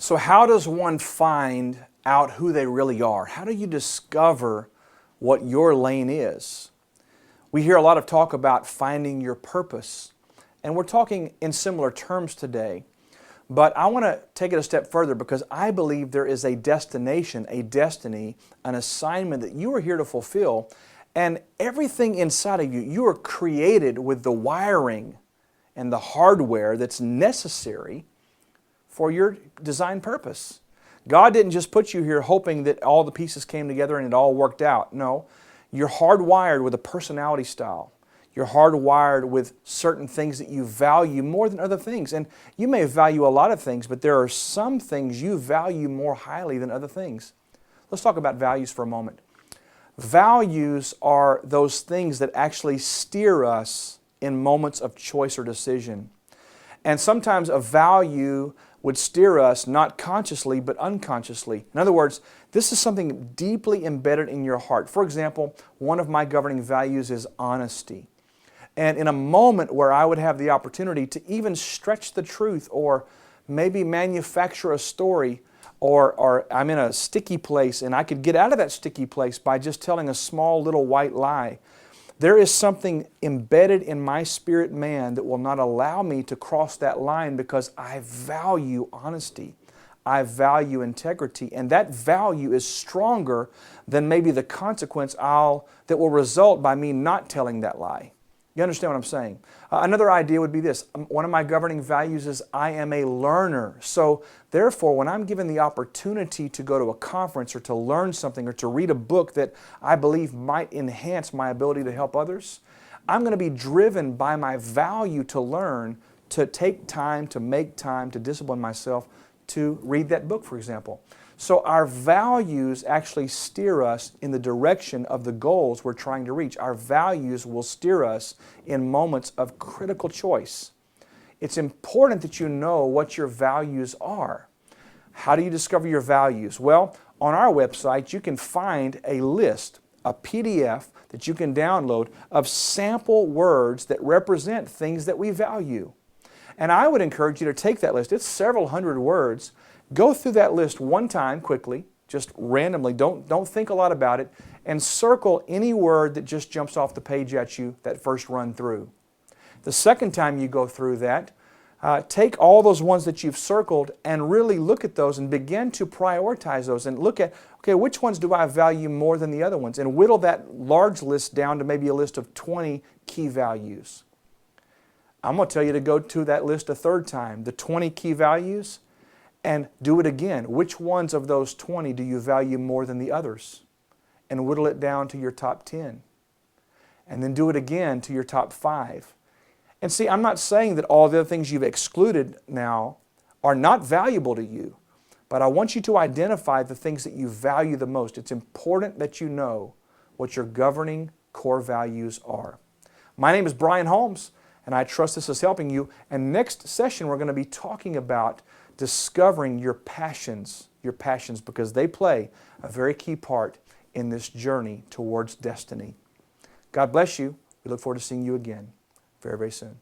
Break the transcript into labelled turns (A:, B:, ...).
A: So how does one find out who they really are? How do you discover what your lane is? We hear a lot of talk about finding your purpose, and we're talking in similar terms today. But I want to take it a step further because I believe there is a destination, a destiny, an assignment that you are here to fulfill. And everything inside of you, you are created with the wiring and the hardware that's necessary for your design purpose. God didn't just put you here hoping that all the pieces came together and it all worked out. No, you're hardwired with a personality style. You're hardwired with certain things that you value more than other things. And you may value a lot of things, but there are some things you value more highly than other things. Let's talk about values for a moment. Values are those things that actually steer us in moments of choice or decision. And sometimes a value would steer us not consciously but unconsciously. In other words, this is something deeply embedded in your heart. For example, one of my governing values is honesty. And in a moment where I would have the opportunity to even stretch the truth or maybe manufacture a story, or I'm in a sticky place and I could get out of that sticky place by just telling a small little white lie, there is something embedded in my spirit man that will not allow me to cross that line because I value honesty. I value integrity, and that value is stronger than maybe the consequence that will result by me not telling that lie. You understand what I'm saying? Another idea would be this. One of my governing values is I am a learner. So therefore, when I'm given the opportunity to go to a conference or to learn something or to read a book that I believe might enhance my ability to help others, I'm going to be driven by my value to learn, to take time, to make time, to discipline myself to read that book, for example. So our values actually steer us in the direction of the goals we're trying to reach. Our values will steer us in moments of critical choice. It's important that you know what your values are. How do you discover your values? Well, on our website you can find a list, a PDF that you can download of sample words that represent things that we value. And I would encourage you to take that list. It's several hundred words. Go through that list one time quickly, just randomly. Don't think a lot about it, and circle any word that just jumps off the page at you that first run through. The second time you go through that, take all those ones that you've circled and really look at those and begin to prioritize those and look at, okay, which ones do I value more than the other ones? And whittle that large list down to maybe a list of 20 key values. I'm going to tell you to go to that list a third time, the 20 key values, and do it again. Which ones of those 20 do you value more than the others? And whittle it down to your top 10. And then do it again to your top 5. And see, I'm not saying that all the other things you've excluded now are not valuable to you, but I want you to identify the things that you value the most. It's important that you know what your governing core values are. My name is Brian Holmes, and I trust this is helping you. And next session, we're going to be talking about discovering your passions because they play a very key part in this journey towards destiny. God bless you. We look forward to seeing you again very, very soon.